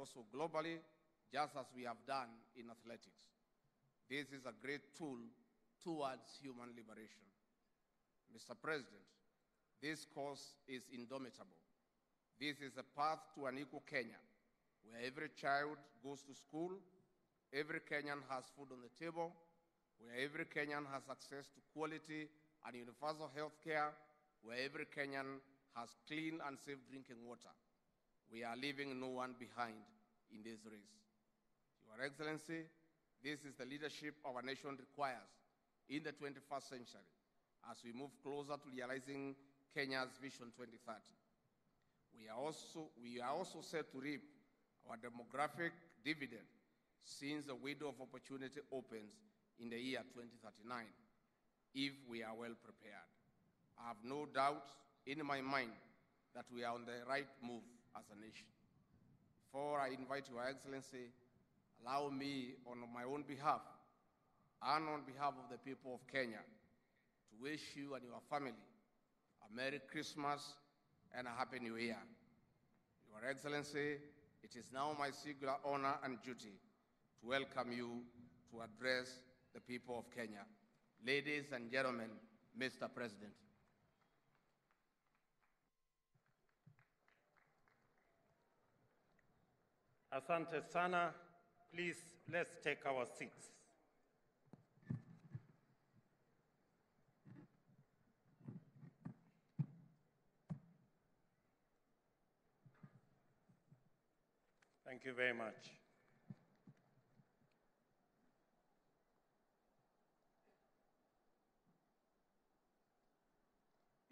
also globally, just as we have done in athletics. This is a great tool towards human liberation. Mr. President, this cause is indomitable. This is a path to an equal Kenya, where every child goes to school, every Kenyan has food on the table, where every Kenyan has access to quality and universal health care, where every Kenyan has clean and safe drinking water. We are leaving no one behind in this race. Your Excellency, this is the leadership our nation requires in the 21st century as we move closer to realizing Kenya's Vision 2030. We are also set to reap our demographic dividend since the window of opportunity opens in the year 2039, if we are well prepared. I have no doubt in my mind that we are on the right move as a nation. Before I invite Your Excellency, allow me on my own behalf and on behalf of the people of Kenya to wish you and your family a Merry Christmas and a Happy New Year. Your Excellency, it is now my singular honor and duty to welcome you to address the people of Kenya. Ladies and gentlemen, Mr. President. Asante sana. Please, let's take our seats. Thank you very much.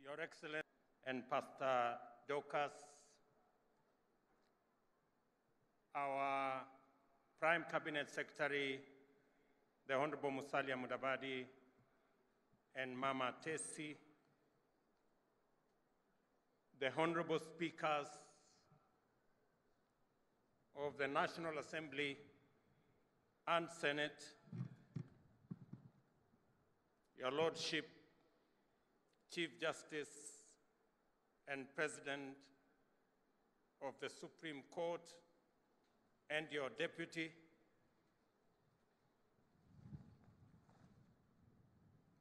Your Excellency and Pastor Dorcas, our Prime Cabinet Secretary, the Honorable Musalia Mudavadi, and Mama Tesi, the Honorable Speakers of the National Assembly and Senate, Your Lordship, Chief Justice and President of the Supreme Court, and your Deputy,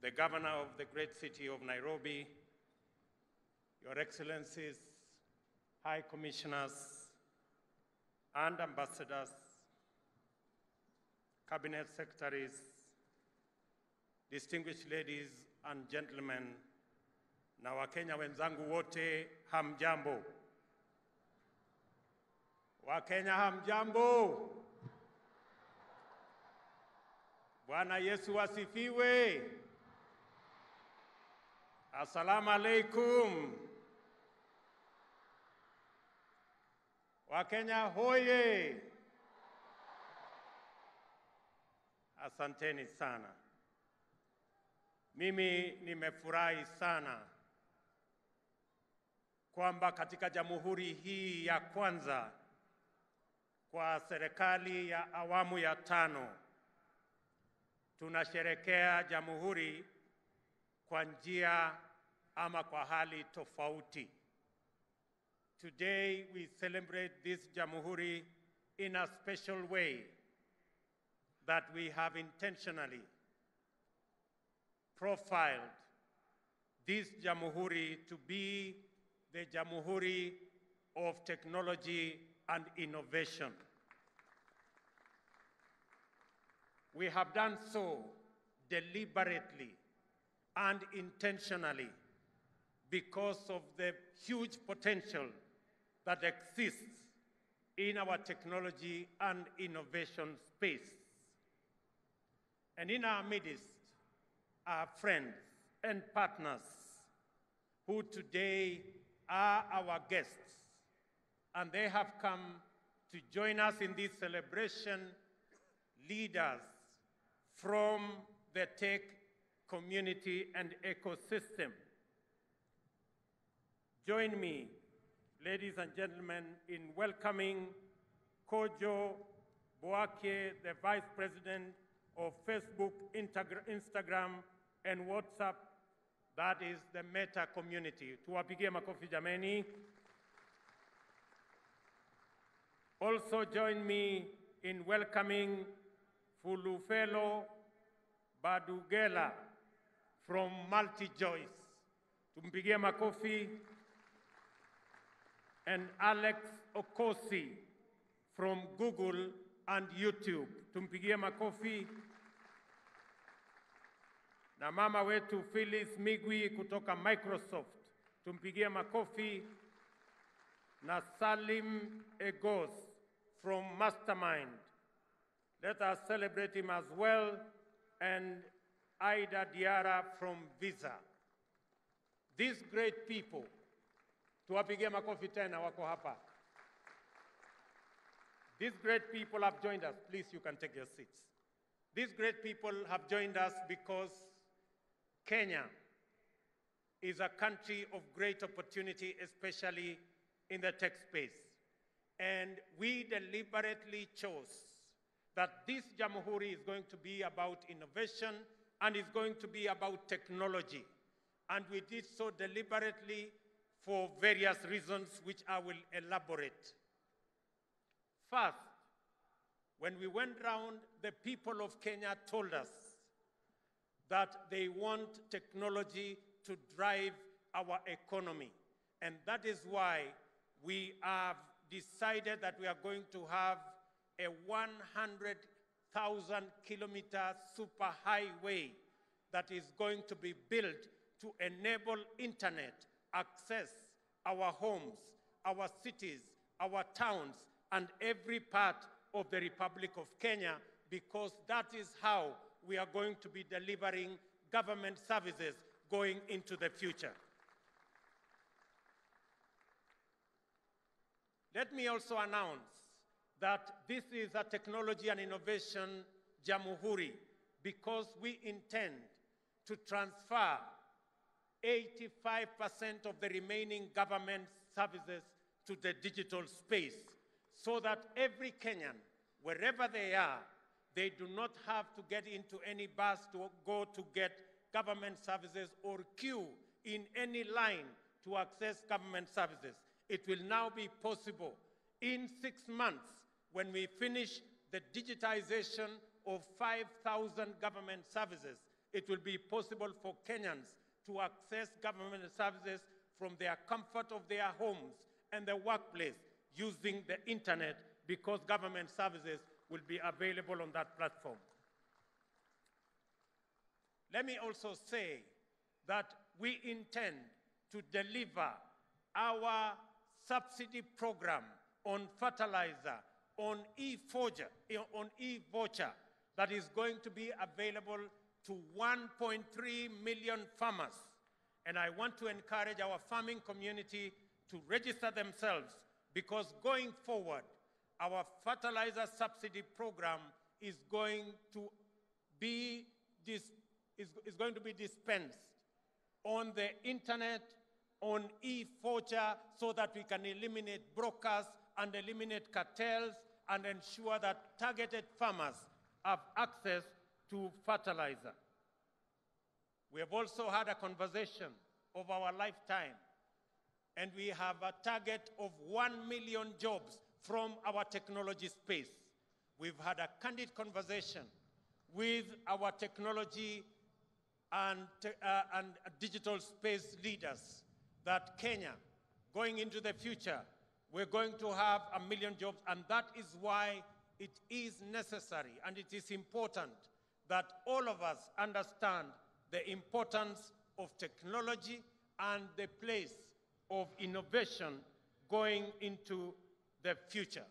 the Governor of the great city of Nairobi, Your Excellencies, High Commissioners, and Ambassadors, Cabinet Secretaries, distinguished ladies and gentlemen, na Wakenya wenzangu wote, hamjambo. Wakenya hamjambo. Bwana Yesu asifiwe. Assalamu alaikum. Wakenya hoye. Asanteni sana. Mimi nimefurahi sana kwamba katika jamhuri hii ya kwanza kwa serikali ya awamu ya 5 tunasherekea jamhuri kwa njia ama kwa hali tofauti. Today we celebrate this jamhuri in a special way that we have intentionally profiled this jamhuri to be the Jamhuri of Technology and Innovation. We have done so deliberately and intentionally because of the huge potential that exists in our technology and innovation space. And in our midst are friends and partners who today are our guests, and they have come to join us in this celebration, leaders from the tech community and ecosystem. Join me, ladies and gentlemen, in welcoming Kojo Boake, the Vice President of Facebook, Instagram, and WhatsApp. That is the Meta community. Tuwapigie makofi jameni. Also join me in welcoming Fulufelo Badugela from MultiJoice. Tumpigie makofi. And Alex Okosi from Google and YouTube. Tumpigie makofi. Na mama wetu Phyllis Migwi kutoka Microsoft. Tumpigie makofi. Na Salim Egos from Mastermind. Let us celebrate him as well. And Aida Diara from Visa. These great people, tuwapigie makofi tena wako hapa. These great people have joined us. Please, you can take your seats. These great people have joined us because Kenya is a country of great opportunity, especially in the tech space. And we deliberately chose that this Jamhuri is going to be about innovation and is going to be about technology. And we did so deliberately for various reasons, which I will elaborate. First, when we went round, the people of Kenya told us that they want technology to drive our economy. And that is why we have decided that we are going to have a 100,000-kilometer superhighway that is going to be built to enable internet access our homes, our cities, our towns, and every part of the Republic of Kenya, because that is how we are going to be delivering government services going into the future. Let me also announce that this is a technology and innovation Jamhuri, because we intend to transfer 85% of the remaining government services to the digital space, so that every Kenyan, wherever they are, they do not have to get into any bus to go to get government services or queue in any line to access government services. It will now be possible in 6 months, when we finish the digitization of 5,000 government services, it will be possible for Kenyans to access government services from their comfort of their homes and their workplace using the internet, because government services will be available on that platform. Let me also say that we intend to deliver our subsidy program on fertilizer, on e-voucher that is going to be available to 1.3 million farmers. And I want to encourage our farming community to register themselves, because going forward, our fertilizer subsidy program is going to be dispensed on the internet, on e-voucher, so that we can eliminate brokers and eliminate cartels and ensure that targeted farmers have access to fertilizer. We have also had a conversation of our lifetime, and we have a target of 1 million jobs from our technology space. We've had a candid conversation with our technology and digital space leaders that Kenya, going into the future, we're going to have 1 million jobs, and that is why it is necessary and it is important that all of us understand the importance of technology and the place of innovation going into the future.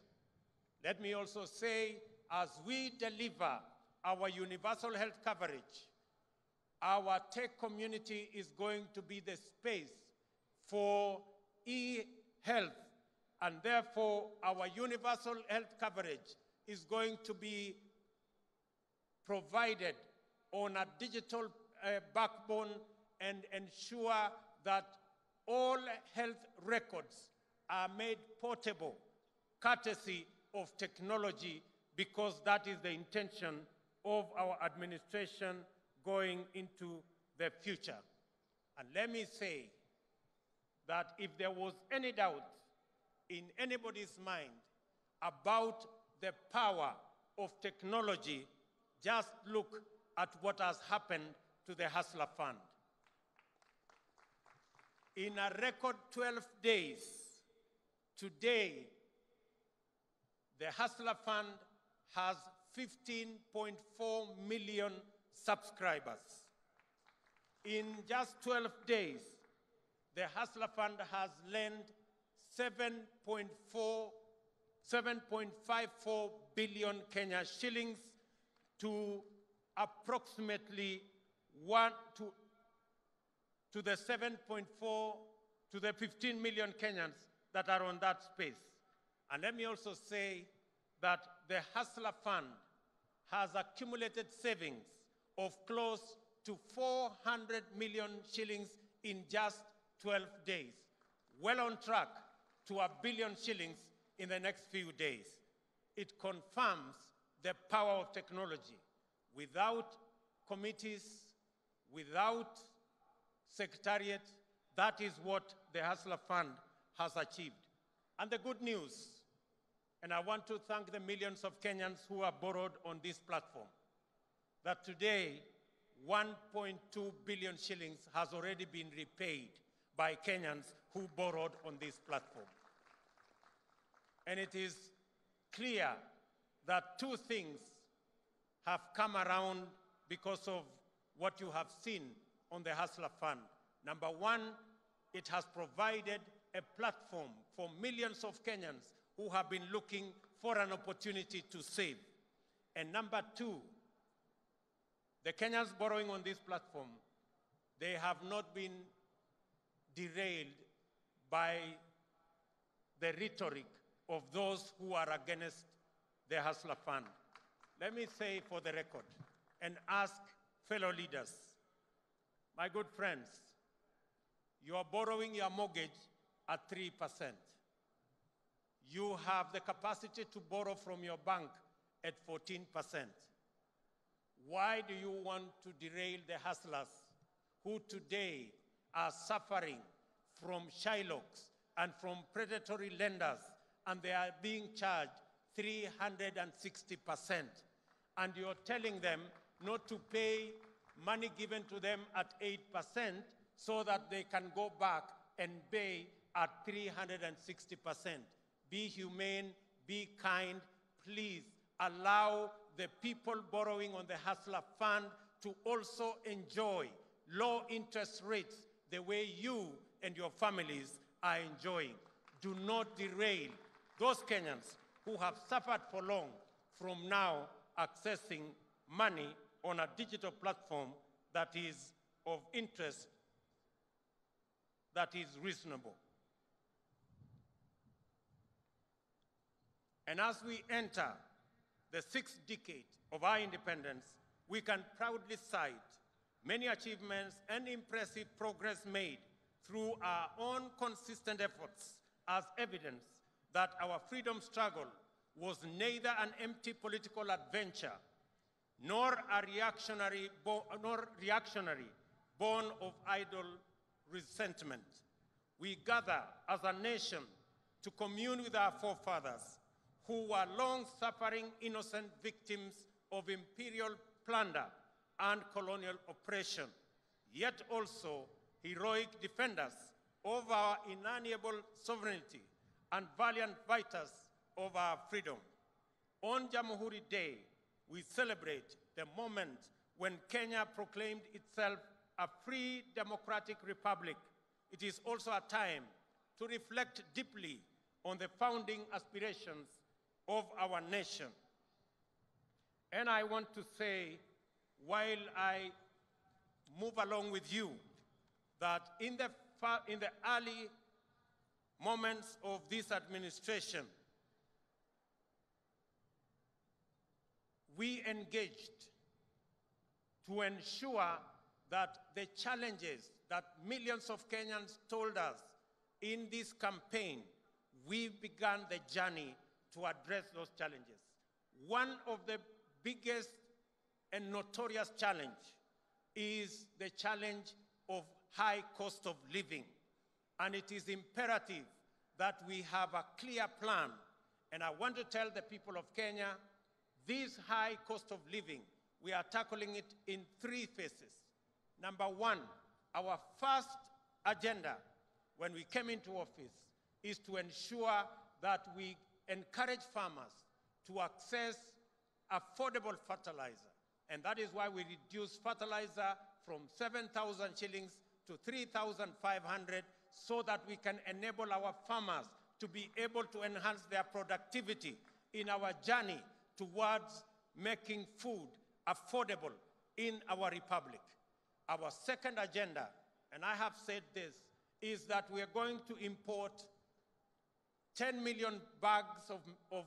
Let me also say, as we deliver our universal health coverage, our tech community is going to be the space for e-health, and therefore our universal health coverage is going to be provided on a digital backbone and ensure that all health records are made portable, courtesy of technology, because that is the intention of our administration going into the future. And let me say that if there was any doubt in anybody's mind about the power of technology, just look at what has happened to the Hustler Fund. In a record 12 days, today, the Hustler Fund has 15.4 million subscribers. In just 12 days, the Hustler Fund has lent 7.54 billion Kenya shillings to approximately to the 7.4 to the 15 million Kenyans that are on that space. And let me also say that the Hustler Fund has accumulated savings of close to 400 million shillings in just 12 days, well on track to $1 billion shillings in the next few days. It confirms the power of technology. Without committees, without secretariat, that is what the Hustler Fund has achieved. And the good news, and I want to thank the millions of Kenyans who have borrowed on this platform, that today 1.2 billion shillings has already been repaid by Kenyans who borrowed on this platform. And it is clear that two things have come around because of what you have seen on the Hustler Fund. Number one, it has provided a platform for millions of Kenyans who have been looking for an opportunity to save. And number two, the Kenyans borrowing on this platform, they have not been derailed by the rhetoric of those who are against the Hustler Fund. Let me say for the record and ask fellow leaders, my good friends, you are borrowing your mortgage at 3%. You have the capacity to borrow from your bank at 14%. Why do you want to derail the hustlers who today are suffering from shylocks and from predatory lenders, and they are being charged 360%? And you're telling them not to pay money given to them at 8% so that they can go back and pay at 360%. Be humane, be kind, please allow the people borrowing on the Hustler Fund to also enjoy low interest rates the way you and your families are enjoying. Do not derail those Kenyans who have suffered for long from now accessing money on a digital platform that is of interest, that is reasonable. And as we enter the 6th decade of our independence, we can proudly cite many achievements and impressive progress made through our own consistent efforts as evidence that our freedom struggle was neither an empty political adventure nor reactionary born of idle resentment. We gather as a nation to commune with our forefathers who were long-suffering innocent victims of imperial plunder and colonial oppression, yet also heroic defenders of our inalienable sovereignty and valiant fighters of our freedom. On Jamhuri Day, we celebrate the moment when Kenya proclaimed itself a free democratic republic. It is also a time to reflect deeply on the founding aspirations of our nation. And I want to say, while I move along with you, that in the early moments of this administration, we engaged to ensure that the challenges that millions of Kenyans told us in this campaign, we began the journey to address those challenges. One of the biggest and notorious challenge is the challenge of high cost of living. And it is imperative that we have a clear plan And I want to tell the people of Kenya, this high cost of living, we are tackling it in 3 phases. Number 1, our first agenda when we came into office is to ensure that we encourage farmers to access affordable fertilizer. And that is why we reduced fertilizer from 7,000 shillings to 3,500 so that we can enable our farmers to be able to enhance their productivity in our journey towards making food affordable in our republic. Our second agenda, and I have said this, is that we are going to import 10 million bags of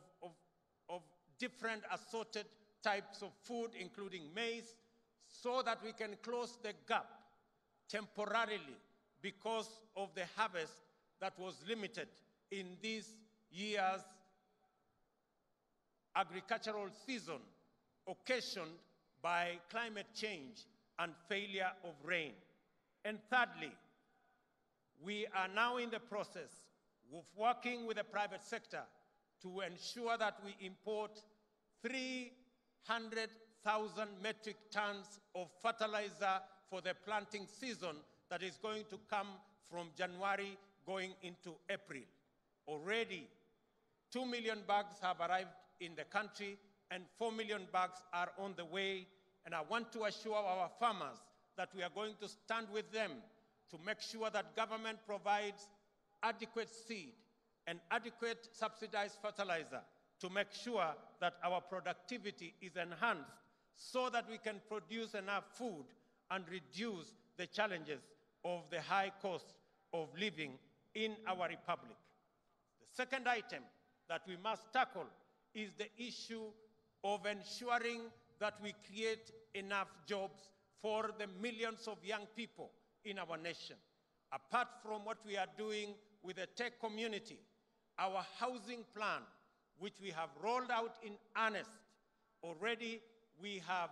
different assorted types of food, including maize, so that we can close the gap temporarily because of the harvest that was limited in this year's agricultural season, occasioned by climate change and failure of rain. And thirdly, we are now in the process of working with the private sector to ensure that we import 300,000 metric tons of fertilizer for the planting season that is going to come from January going into April. Already, 2 million bags have arrived in the country and 4 million bags are on the way. And I want to assure our farmers that we are going to stand with them to make sure that government provides adequate seed and adequate subsidized fertilizer to make sure that our productivity is enhanced so that we can produce enough food and reduce the challenges of the high cost of living in our republic. The second item that we must tackle is the issue of ensuring that we create enough jobs for the millions of young people in our nation. Apart from what we are doing with the tech community, our housing plan, which we have rolled out in earnest, already we have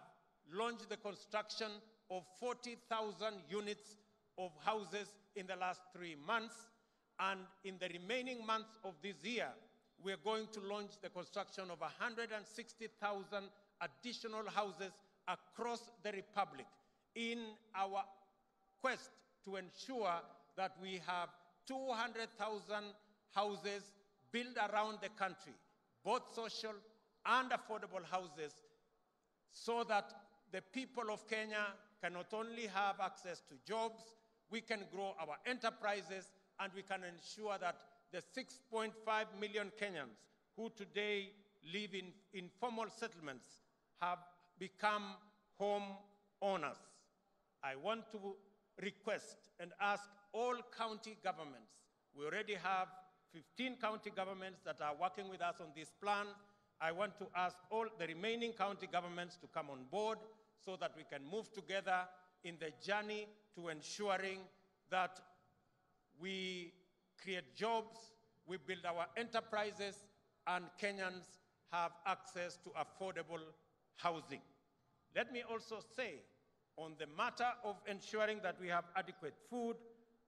launched the construction of 40,000 units of houses in the last 3 months, and in the remaining months of this year, we are going to launch the construction of 160,000 additional houses across the republic in our quest to ensure that we have 200,000 houses built around the country, both social and affordable houses, so that the people of Kenya can not only have access to jobs, we can grow our enterprises, and we can ensure that the 6.5 million Kenyans who today live in informal settlements have become home owners. I want to request and ask all county governments. We already have 15 county governments that are working with us on this plan. I want to ask all the remaining county governments to come on board so that we can move together in the journey to ensuring that we create jobs, we build our enterprises, and Kenyans have access to affordable housing. Let me also say, on the matter of ensuring that we have adequate food,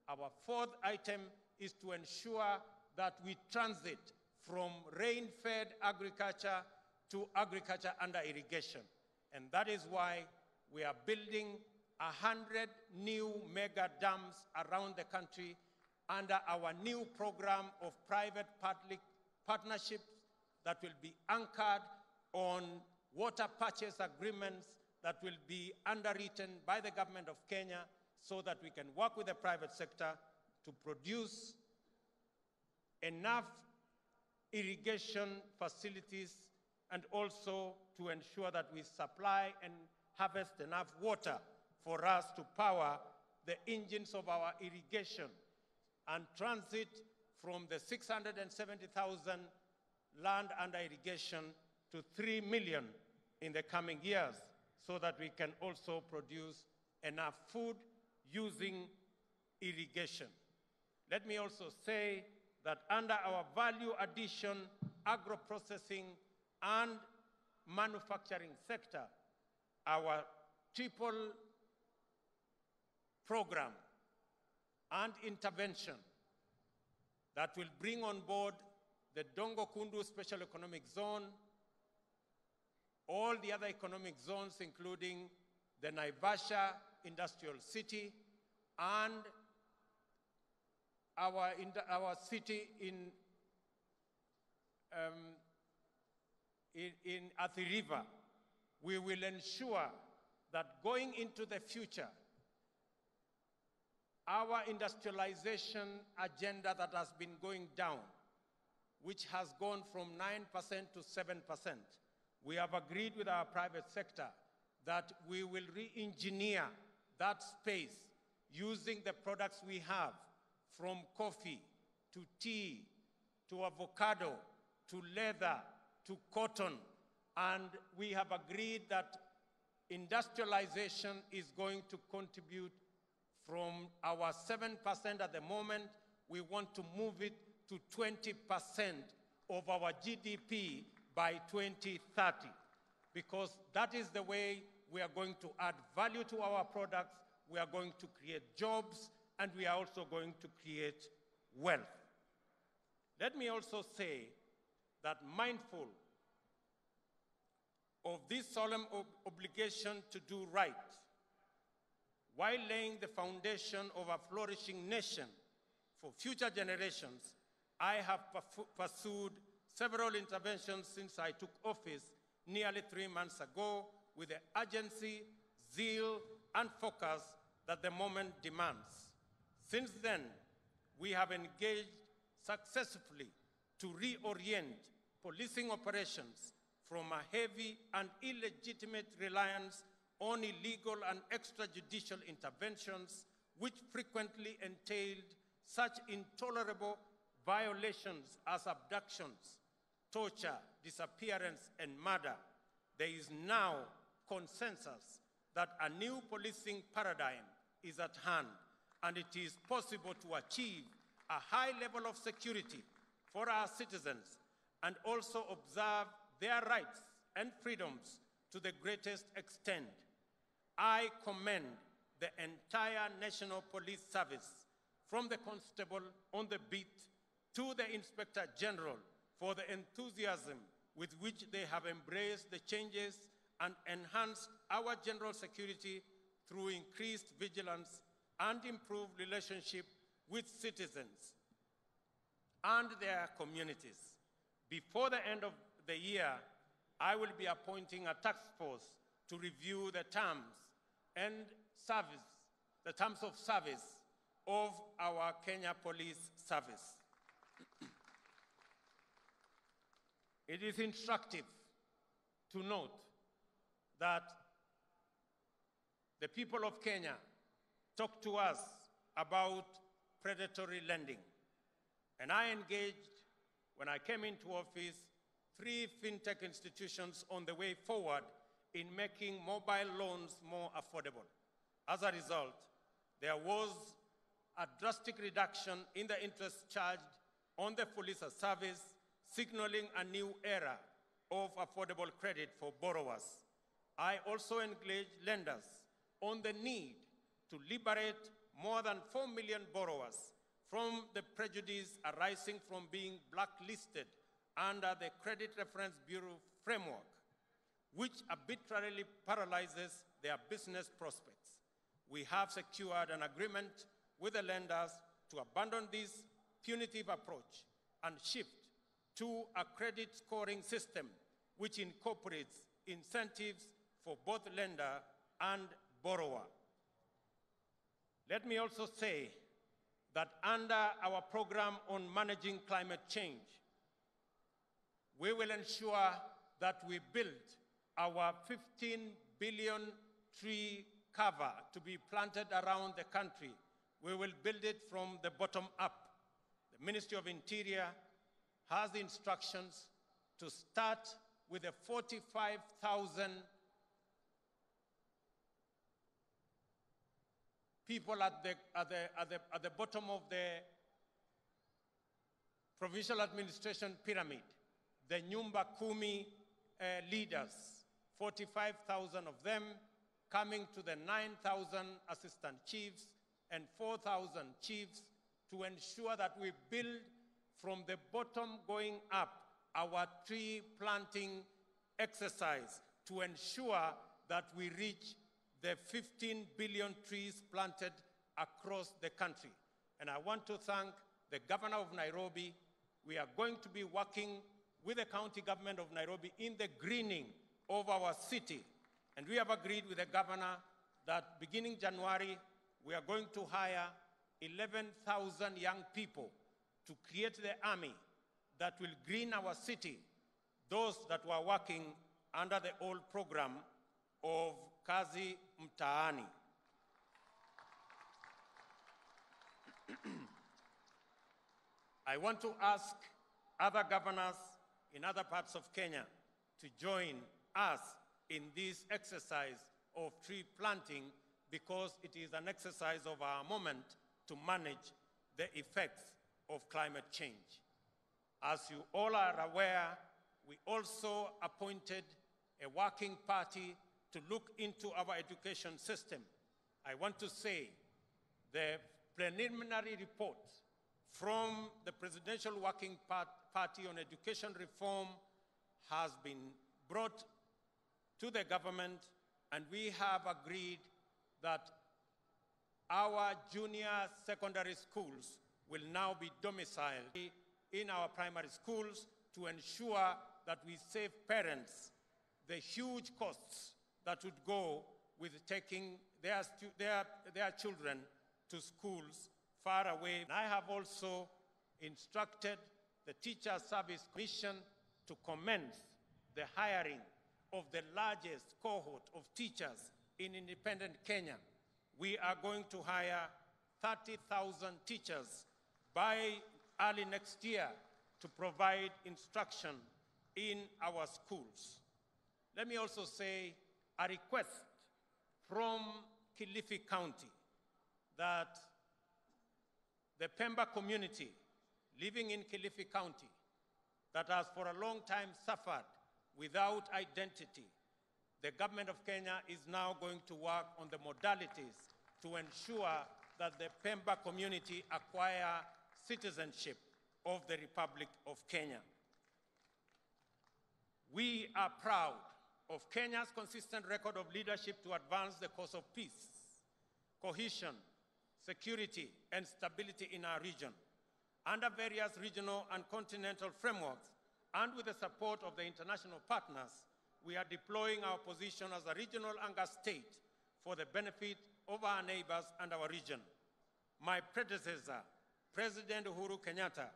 our fourth item is to ensure that we transit from rain-fed agriculture to agriculture under irrigation. And that is why we are building 100 new mega dams around the country under our new program of private-public partnerships that will be anchored on water purchase agreements that will be underwritten by the government of Kenya so that we can work with the private sector to produce enough irrigation facilities and also to ensure that we supply and harvest enough water for us to power the engines of our irrigation and transit from the 670,000 land under irrigation to 3 million in the coming years so that we can also produce enough food using irrigation. Let me also say that under our value addition, agro-processing, and manufacturing sector, our triple program and intervention that will bring on board the Dongo Kundu Special Economic Zone, all the other economic zones, including the Naivasha Industrial City, and our city in Athi River. We will ensure that going into the future, our industrialization agenda that has been going down, which has gone from 9% to 7%, we have agreed with our private sector that we will re-engineer that space using the products we have, from coffee to tea to avocado to leather to cotton. And we have agreed that industrialization is going to contribute from our 7% at the moment. We want to move it to 20% of our GDP by 2030, because that is the way we are going to add value to our products, we are going to create jobs, and we are also going to create wealth. Let me also say that, mindful of this solemn obligation to do right, while laying the foundation of a flourishing nation for future generations, I have pursued several interventions since I took office nearly 3 months ago with the urgency, zeal, and focus that the moment demands. Since then, we have engaged successfully to reorient policing operations from a heavy and illegitimate reliance on illegal and extrajudicial interventions, which frequently entailed such intolerable violations as abductions, torture, disappearance, and murder. There is now consensus that a new policing paradigm is at hand, and it is possible to achieve a high level of security for our citizens and also observe their rights and freedoms to the greatest extent. I commend the entire National Police Service, from the constable on the beat to the Inspector General, for the enthusiasm with which they have embraced the changes and enhanced our general security through increased vigilance and improved relationship with citizens and their communities. Before the end of the year, I will be appointing a task force to review the terms of service of our Kenya Police Service. It is instructive to note that the people of Kenya talk to us about predatory lending. And I engaged, when I came into office, 3 fintech institutions on the way forward in making mobile loans more affordable. As a result, there was a drastic reduction in the interest charged on the police service, signaling a new era of affordable credit for borrowers. I also engaged lenders on the need to liberate more than 4 million borrowers from the prejudice arising from being blacklisted under the Credit Reference Bureau framework, which arbitrarily paralyzes their business prospects. We have secured an agreement with the lenders to abandon this punitive approach and shift to a credit scoring system which incorporates incentives for both lender and borrower. Let me also say that under our program on managing climate change, we will ensure that we build our 15 billion tree cover to be planted around the country. We will build it from the bottom up. The Ministry of Interior has the instructions to start with the 45,000 people at the bottom of the provincial administration pyramid, the Nyumba Kumi leaders, 45,000 of them, coming to the 9,000 assistant chiefs and 4,000 chiefs, to ensure that we build from the bottom going up, our tree planting exercise to ensure that we reach the 15 billion trees planted across the country. And I want to thank the governor of Nairobi. We are going to be working with the county government of Nairobi in the greening of our city. And we have agreed with the governor that beginning January, we are going to hire 11,000 young people to create the army that will green our city, those that were working under the old program of Kazi Mtaani. I want to ask other governors in other parts of Kenya to join us in this exercise of tree planting, because it is an exercise of our moment to manage the effects of climate change. As you all are aware, we also appointed a working party to look into our education system. I want to say the preliminary report from the Presidential Working Party on Education Reform has been brought to the government, and we have agreed that our junior secondary schools will now be domiciled in our primary schools to ensure that we save parents the huge costs that would go with taking their children to schools far away. And I have also instructed the Teacher Service Commission to commence the hiring of the largest cohort of teachers in independent Kenya. We are going to hire 30,000 teachers by early next year to provide instruction in our schools. Let me also say a request from Kilifi County that the Pemba community living in Kilifi County that has for a long time suffered without identity, the government of Kenya is now going to work on the modalities to ensure that the Pemba community acquire citizenship of the Republic of Kenya. We are proud of Kenya's consistent record of leadership to advance the cause of peace, cohesion, security, and stability in our region. Under various regional and continental frameworks, and with the support of the international partners, we are deploying our position as a regional anchor state for the benefit of our neighbors and our region. My predecessor, President Uhuru Kenyatta,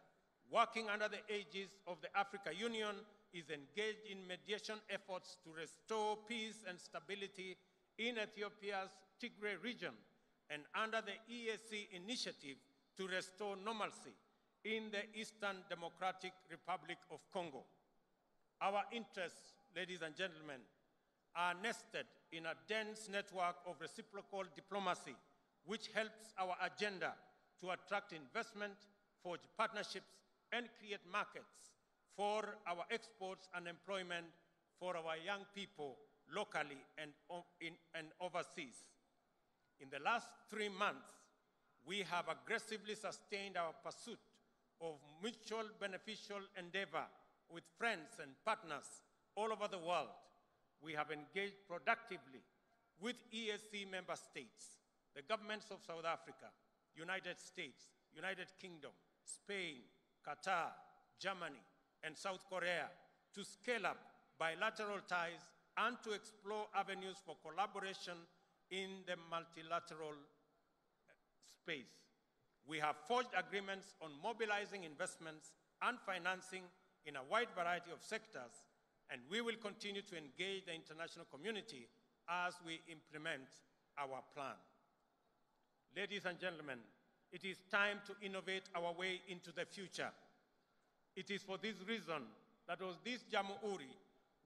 working under the aegis of the Africa Union, is engaged in mediation efforts to restore peace and stability in Ethiopia's Tigray region, and under the EAC initiative to restore normalcy in the Eastern Democratic Republic of Congo. Our interests, ladies and gentlemen, are nested in a dense network of reciprocal diplomacy, which helps our agenda to attract investment, forge partnerships, and create markets for our exports and employment for our young people locally and overseas. In the last 3 months, we have aggressively sustained our pursuit of mutual beneficial endeavor with friends and partners all over the world. We have engaged productively with EAC member states, the governments of South Africa, United States, United Kingdom, Spain, Qatar, Germany, and South Korea to scale up bilateral ties and to explore avenues for collaboration in the multilateral space. We have forged agreements on mobilizing investments and financing in a wide variety of sectors, and we will continue to engage the international community as we implement our plan. Ladies and gentlemen, it is time to innovate our way into the future. It is for this reason that with this Jamhuri,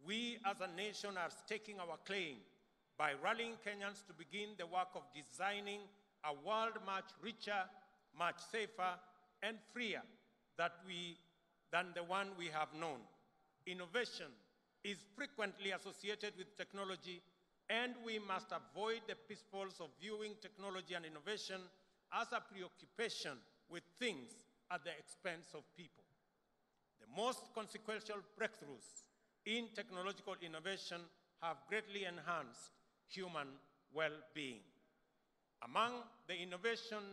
we as a nation are staking our claim by rallying Kenyans to begin the work of designing a world much richer, much safer, and freer than the one we have known. Innovation is frequently associated with technology, and we must avoid the pitfalls of viewing technology and innovation as a preoccupation with things at the expense of people. The most consequential breakthroughs in technological innovation have greatly enhanced human well-being. Among the Innovation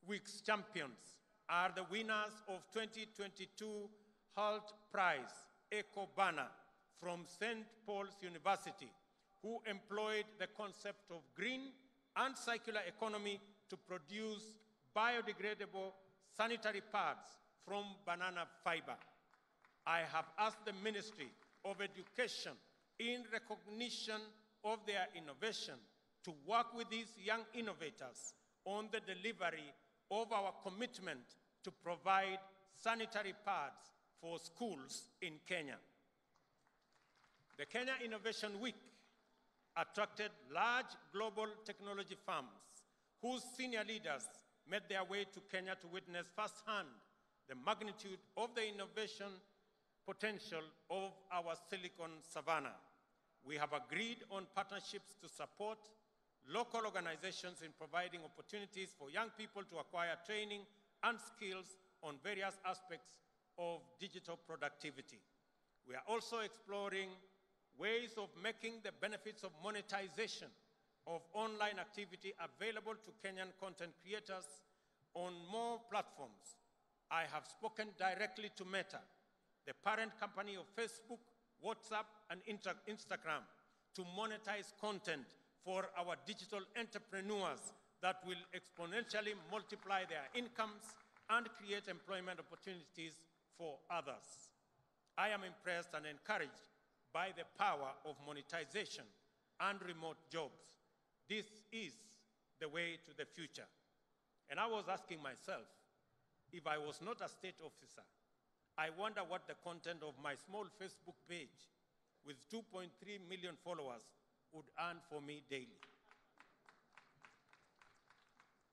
Week's champions are the winners of 2022 Holt Prize, Eco Banner, from St. Paul's University, who employed the concept of green and circular economy to produce biodegradable sanitary pads from banana fiber. I have asked the Ministry of Education, in recognition of their innovation, to work with these young innovators on the delivery of our commitment to provide sanitary pads for schools in Kenya. The Kenya Innovation Week attracted large global technology firms whose senior leaders made their way to Kenya to witness firsthand the magnitude of the innovation potential of our Silicon Savannah. We have agreed on partnerships to support local organizations in providing opportunities for young people to acquire training and skills on various aspects of digital productivity. We are also exploring ways of making the benefits of monetization of online activity available to Kenyan content creators on more platforms. I have spoken directly to Meta, the parent company of Facebook, WhatsApp, and Instagram, to monetize content for our digital entrepreneurs that will exponentially multiply their incomes and create employment opportunities for others. I am impressed and encouraged by the power of monetization and remote jobs. This is the way to the future. And I was asking myself, if I was not a state officer, I wonder what the content of my small Facebook page with 2.3 million followers would earn for me daily.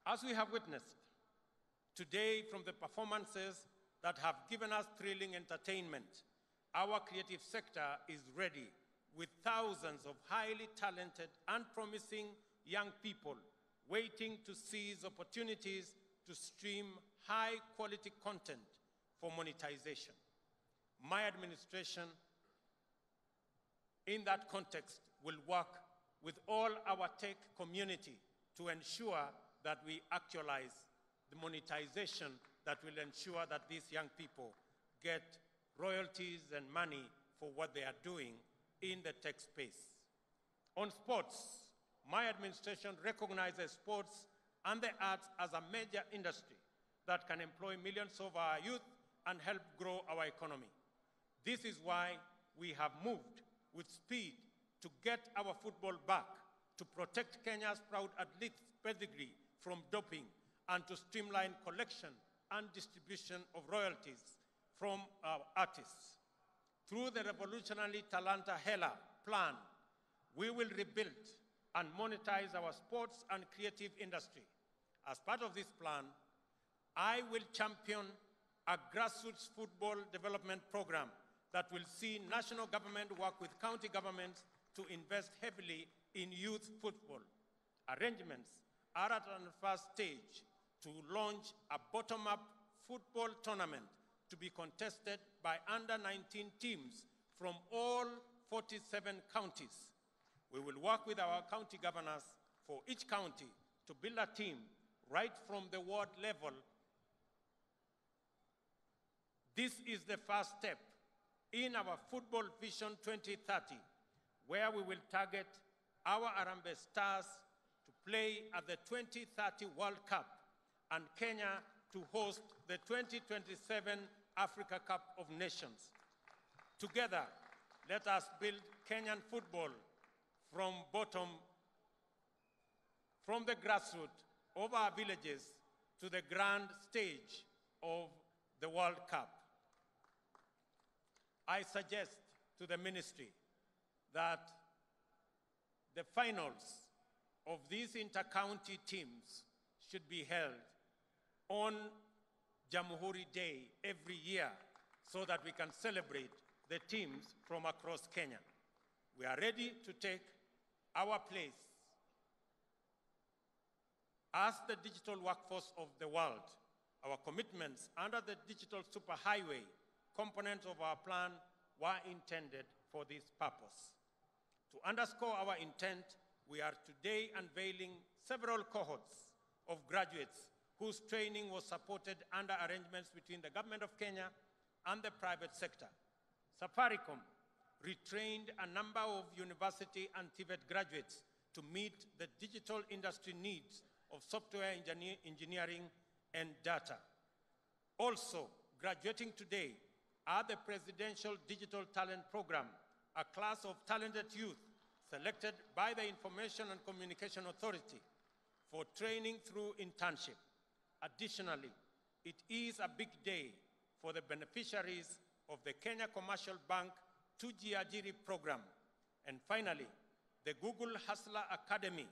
As we have witnessed today from the performances that have given us thrilling entertainment, our creative sector is ready with thousands of highly talented and promising young people waiting to seize opportunities to stream high-quality content for monetization. My administration, in that context, will work with all our tech community to ensure that we actualize the monetization that will ensure that these young people get royalties and money for what they are doing in the tech space. On sports, my administration recognizes sports and the arts as a major industry that can employ millions of our youth and help grow our economy. This is why we have moved with speed to get our football back, to protect Kenya's proud athletes' pedigree from doping, and to streamline collection and distribution of royalties from our artists. Through the revolutionary Talanta Hela plan, we will rebuild and monetize our sports and creative industry. As part of this plan, I will champion a grassroots football development program that will see national government work with county governments to invest heavily in youth football. Arrangements are at an first stage to launch a bottom-up football tournament to be contested by under-19 teams from all 47 counties. We will work with our county governors for each county to build a team right from the ward level. This is the first step in our Football Vision 2030, where we will target our Harambee Stars to play at the 2030 World Cup and Kenya to host the 2027 Africa Cup of Nations. Together, let us build Kenyan football from the grassroots of our villages to the grand stage of the World Cup. I suggest to the ministry that the finals of these inter-county teams should be held on Jamhuri Day every year so that we can celebrate the teams from across Kenya. We are ready to take our place as the digital workforce of the world Our commitments under the digital superhighway component of our plan were intended for this purpose. To underscore our intent, we are today unveiling several cohorts of graduates whose training was supported under arrangements between the Government of Kenya and the private sector. Safaricom retrained a number of university and TVET graduates to meet the digital industry needs of software engineering and data. Also, graduating today are the Presidential Digital Talent Program, a class of talented youth selected by the Information and Communication Authority for training through internship. Additionally, it is a big day for the beneficiaries of the Kenya Commercial Bank Tujiajiri program. And finally, the Google Hustler Academy,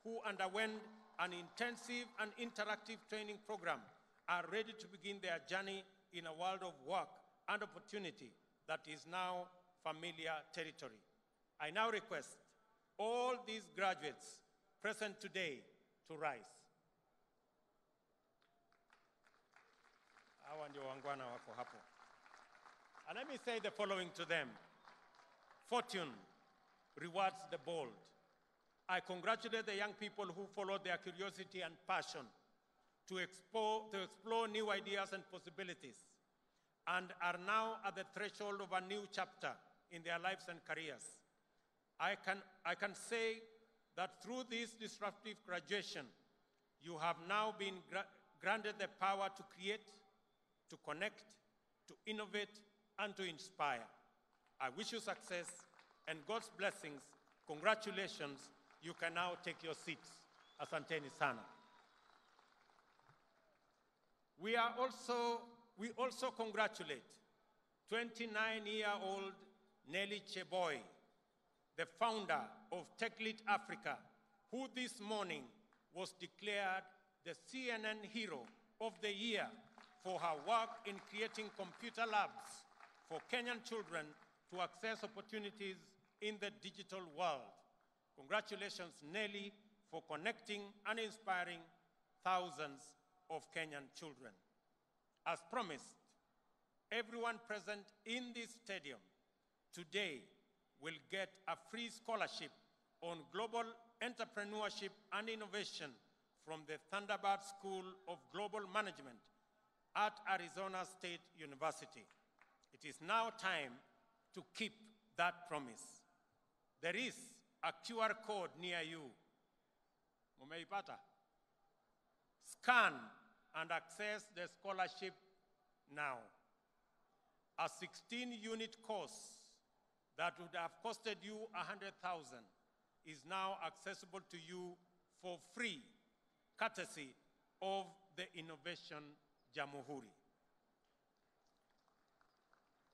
who underwent an intensive and interactive training program, are ready to begin their journey in a world of work and opportunity that is now familiar territory. I now request all these graduates present today to rise. Hawa ndio wangwana wako hapo. And let me say the following to them. Fortune rewards the bold. I congratulate the young people who followed their curiosity and passion to explore new ideas and possibilities, and are now at the threshold of a new chapter in their lives and careers. I can say that through this disruptive graduation, you have now been granted the power to create, to connect, to innovate, and to inspire. I wish you success and God's blessings. Congratulations. You can now take your seats. Asanteni sana. We also congratulate 29-year-old Nelly Cheboy, the founder of TechLead Africa, who this morning was declared the CNN Hero of the Year for her work in creating computer labs for Kenyan children to access opportunities in the digital world. Congratulations, Nelly, for connecting and inspiring thousands of Kenyan children. As promised, everyone present in this stadium today will get a free scholarship on global entrepreneurship and innovation from the Thunderbird School of Global Management at Arizona State University. It is now time to keep that promise. There is a QR code near you. Mumeipata? Scan and access the scholarship now. A 16-unit course that would have costed you $100,000 is now accessible to you for free, courtesy of the Innovation Jamhuri.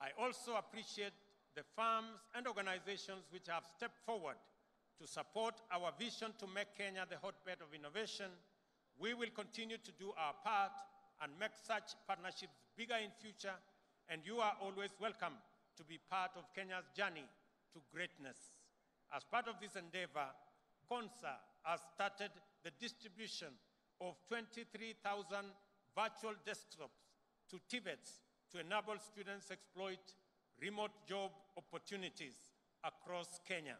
I also appreciate the firms and organizations which have stepped forward to support our vision to make Kenya the hotbed of innovation. We will continue to do our part and make such partnerships bigger in future, and you are always welcome to be part of Kenya's journey to greatness. As part of this endeavor, KONSA has started the distribution of 23,000 virtual desktops to TVETs to enable students exploit remote job opportunities across Kenya.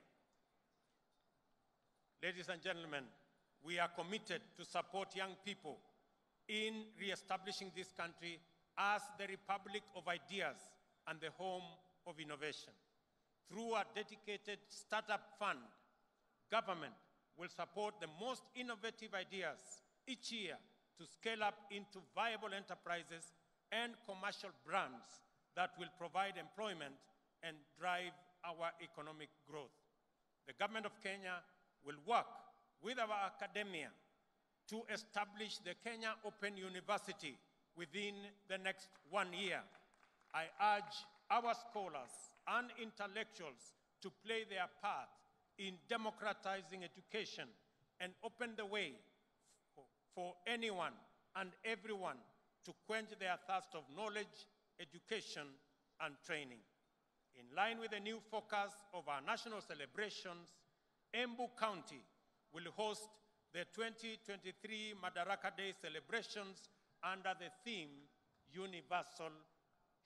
Ladies and gentlemen, we are committed to support young people in re-establishing this country as the Republic of Ideas and the home of innovation. Through a dedicated startup fund, government will support the most innovative ideas each year to scale up into viable enterprises and commercial brands that will provide employment and drive our economic growth. The government of Kenya will work with our academia to establish the Kenya Open University within the next 1 year. I urge our scholars and intellectuals to play their part in democratizing education and open the way for anyone and everyone to quench their thirst of knowledge, education, and training. In line with the new focus of our national celebrations, Embu County will host the 2023 Madaraka Day celebrations under the theme Universal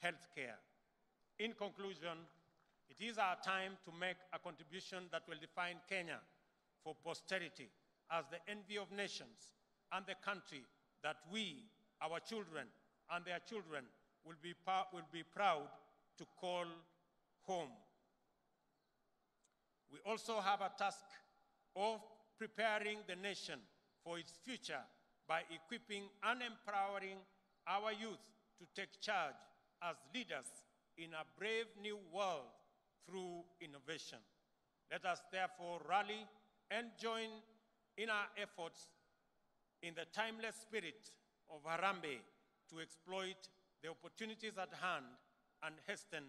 Healthcare. In conclusion, it is our time to make a contribution that will define Kenya for posterity as the envy of nations and the country that we, our children, and their children will be proud to call home. We also have a task of preparing the nation for its future by equipping and empowering our youth to take charge as leaders in a brave new world through innovation. Let us therefore rally and join in our efforts in the timeless spirit of Harambee to exploit the opportunities at hand and hasten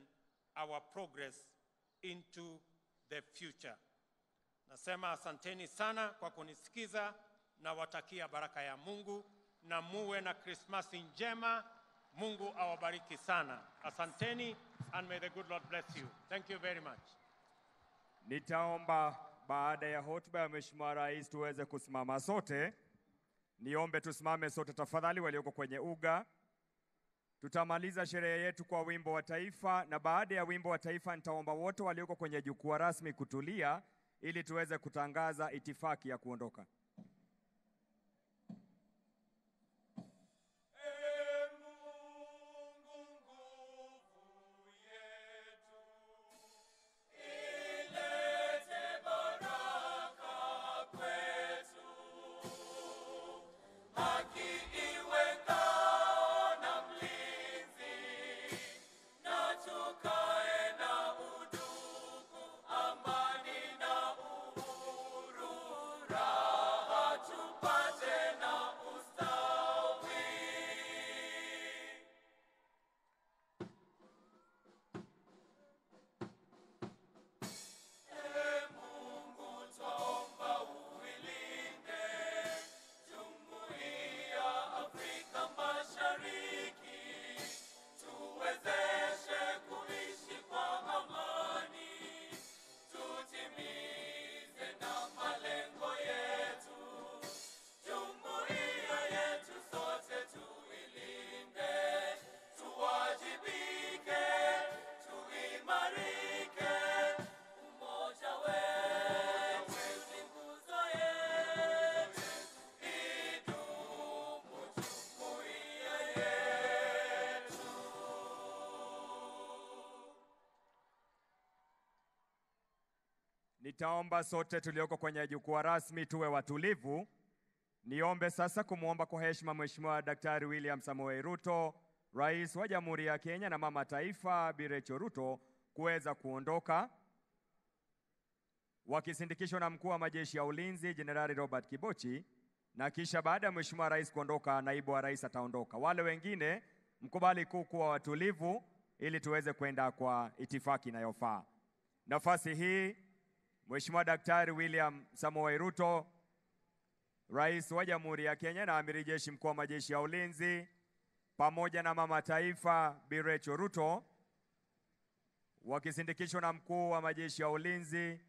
our progress into the future. Nasema asanteni sana kwa kunisikiza, na watakia baraka ya Mungu, na muwe na Krismasi njema. Mungu awabariki sana. Asanteni, and may the good Lord bless you. Thank you very much. Nitaomba baada ya hotuba ya Mheshimiwa Rais tuweze kusimama sote. Niombe tusimame sote tafadhali walioko kwenye uga. Tutamaliza sherehe yetu kwa wimbo wa taifa, na baada ya wimbo wa taifa nitaomba wote walioko kwenye jukwaa rasmi kutulia ili tuweze kutangaza itifaki ya kuondoka. Nitaomba sote tulioko kwenye jukwaa rasmi tuwe watulivu. Niombe sasa kumuomba kwa heshima Mheshimiwa Daktari William Samoei Ruto, Rais wa Jamhuri ya Kenya na Mama Taifa Bi Rachel Ruto kuweza kuondoka, wakisindikishwa na Mkuu wa Majeshi ya Ulinzi Jenerali Robert Kibochi, na kisha baada ya Mheshimiwa Rais kuondoka, Naibu wa Rais ataondoka. Wale wengine mkubali kuwa watulivu ili tuweze kwenda kwa itifaki inayofaa. Nafasi hii Mheshimiwa Daktari William Samoei Ruto, Rais wa Jamhuri ya Kenya na Amiri Jeshi Mkuu wa Majeshi ya Ulinzi, pamoja na Mama Taifa Bi Rachel Ruto, wakisindikishwa na Mkuu wa Majeshi ya Ulinzi,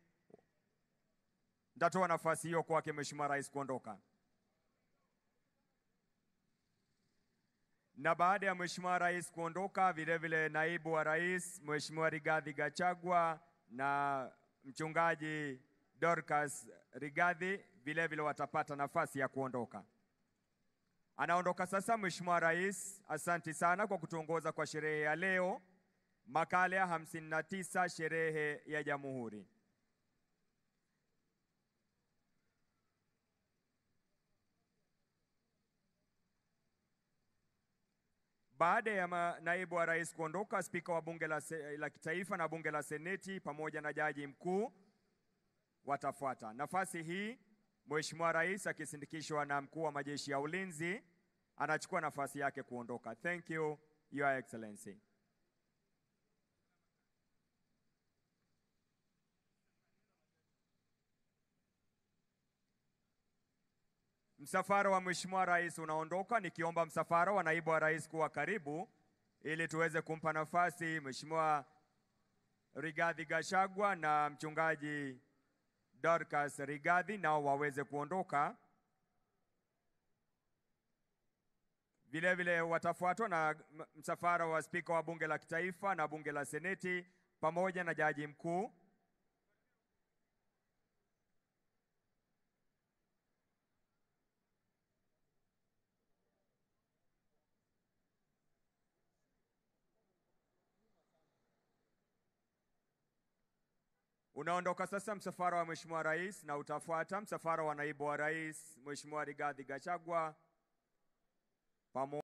nitatoa nafasi hiyo kwake Mheshimiwa Rais kuondoka. Na baada ya Mheshimiwa Rais kuondoka, vile vile Naibu wa Rais Mheshimiwa Rigathi Gachagua na Mchungaji Dorcas Rigathi vile vile watapata nafasi ya kuondoka. Anaondoka sasa Mheshimiwa Rais. Asante sana kwa kutuongoza kwa sherehe ya leo, makala ya 59 sherehe ya Jamhuri. Baada ya Naibu wa Rais kuondoka, Spika wa Bunge la Kitaifa na Bunge la Seneti pamoja na Jaji Mkuu watafuata. Nafasi hii Mheshimiwa Rais akisindikishwa na Mkuu wa Majeshi ya Ulinzi anachukua nafasi yake kuondoka. Thank you, Your Excellency. Msafara wa Mheshimiwa Rais unaondoka, nikiomba msafara wa Naibu wa Rais kuwa karibu ili tuweze kumpa nafasi Mheshimiwa Rigathi Gachagua na Mchungaji Dorcas Rigathi nao waweze kuondoka. Vile vile watafuatwa na msafara wa spika wa bunge la kitaifa na bunge la seneti pamoja na jaji mkuu. Unaondoka sasa msafara wa Mheshimiwa Rais na utafuata msafara wa naibu wa rais Mheshimiwa Rigathi Gachagua pamoja